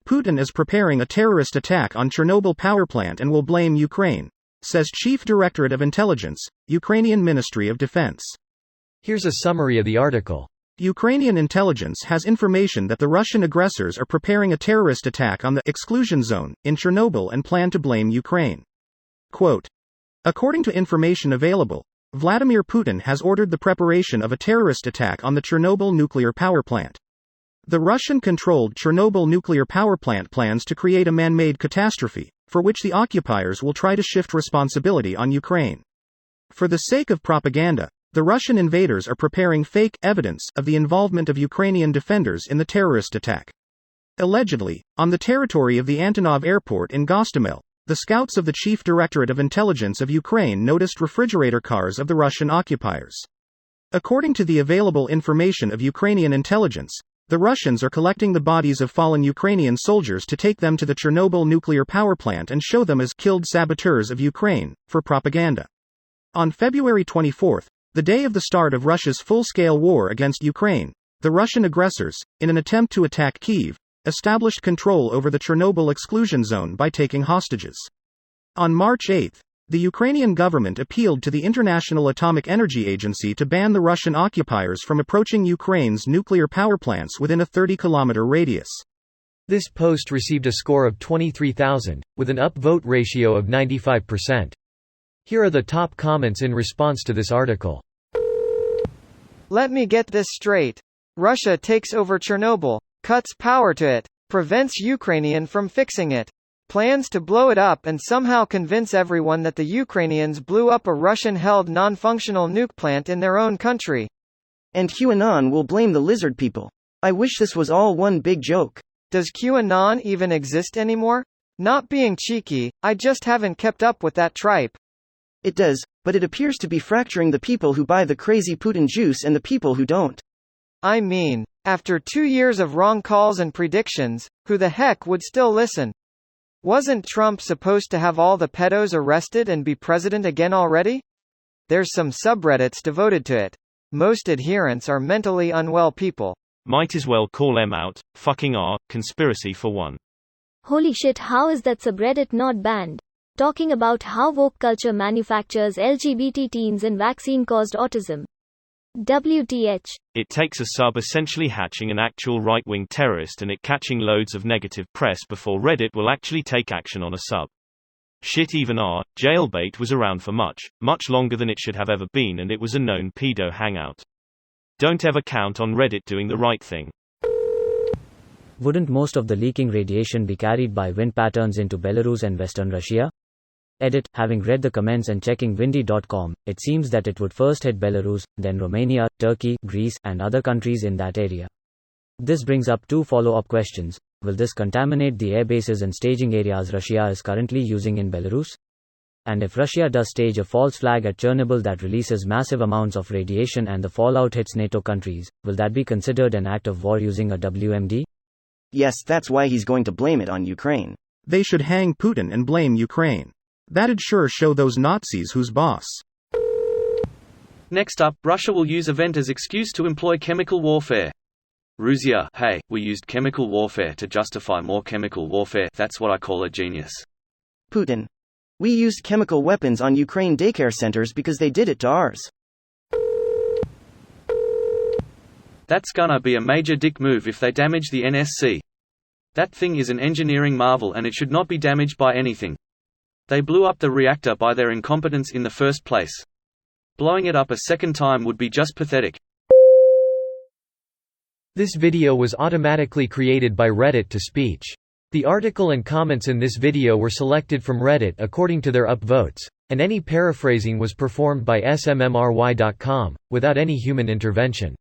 Putin is preparing a terrorist attack on Chernobyl Power Plant and will blame Ukraine, says Chief Directorate of Intelligence, Ukrainian Ministry of Defense. Here's a summary of the article. Ukrainian intelligence has information that the Russian aggressors are preparing a terrorist attack on the exclusion zone in Chernobyl and plan to blame Ukraine. Quote, according to information available, Vladimir Putin has ordered the preparation of a terrorist attack on the Chernobyl nuclear power plant. The Russian-controlled Chernobyl nuclear power plant plans to create a man-made catastrophe, for which the occupiers will try to shift responsibility on Ukraine. For the sake of propaganda, the Russian invaders are preparing fake evidence of the involvement of Ukrainian defenders in the terrorist attack. Allegedly, on the territory of the Antonov Airport in Gostomel, the scouts of the Chief Directorate of Intelligence of Ukraine noticed refrigerator cars of the Russian occupiers. According to the available information of Ukrainian intelligence, the Russians are collecting the bodies of fallen Ukrainian soldiers to take them to the Chernobyl nuclear power plant and show them as killed saboteurs of Ukraine, for propaganda. On February 24, the day of the start of Russia's full-scale war against Ukraine, the Russian aggressors, in an attempt to attack Kyiv, established control over the Chernobyl exclusion zone by taking hostages. On March 8, the Ukrainian government appealed to the International Atomic Energy Agency to ban the Russian occupiers from approaching Ukraine's nuclear power plants within a 30-kilometer radius. This post received a score of 23,000, with an upvote ratio of 95%. Here are the top comments in response to this article. Let me get this straight. Russia takes over Chernobyl, cuts power to it, prevents Ukrainian from fixing it, plans to blow it up and somehow convince everyone that the Ukrainians blew up a Russian-held non-functional nuke plant in their own country. And QAnon will blame the lizard people. I wish this was all one big joke. Does QAnon even exist anymore? Not being cheeky, I just haven't kept up with that tripe. It does, but it appears to be fracturing the people who buy the crazy Putin juice and the people who don't. I mean, after 2 years of wrong calls and predictions, who the heck would still listen? Wasn't Trump supposed to have all the pedos arrested and be president again already? There's some subreddits devoted to it. Most adherents are mentally unwell people. Might as well call them out, fucking R, conspiracy for one. Holy shit, how is that subreddit not banned? Talking about how woke culture manufactures LGBT teens and vaccine-caused autism. WTH. It takes a sub essentially hatching an actual right-wing terrorist and it catching loads of negative press before Reddit will actually take action on a sub. Shit, even R, jailbait was around for much longer than it should have ever been, and it was a known pedo hangout. Don't ever count on Reddit doing the right thing. Wouldn't most of the leaking radiation be carried by wind patterns into Belarus and Western Russia? Edit. Having read the comments and checking windy.com, it seems that it would first hit Belarus, then Romania, Turkey, Greece, and other countries in that area. This brings up two follow-up questions. Will this contaminate the airbases and staging areas Russia is currently using in Belarus? And if Russia does stage a false flag at Chernobyl that releases massive amounts of radiation and the fallout hits NATO countries, will that be considered an act of war using a WMD? Yes, that's why he's going to blame it on Ukraine. They should hang Putin and blame Ukraine. That'd sure show those Nazis who's boss. Next up, Russia will use event as excuse to employ chemical warfare. Russia, hey, we used chemical warfare to justify more chemical warfare. That's what I call a genius. Putin. We used chemical weapons on Ukraine daycare centers because they did it to ours. That's gonna be a major dick move if they damage the NSC. That thing is an engineering marvel and it should not be damaged by anything. They blew up the reactor by their incompetence in the first place. Blowing it up a second time would be just pathetic. This video was automatically created by Reddit to speech. The article and comments in this video were selected from Reddit according to their upvotes, and any paraphrasing was performed by smmry.com, without any human intervention.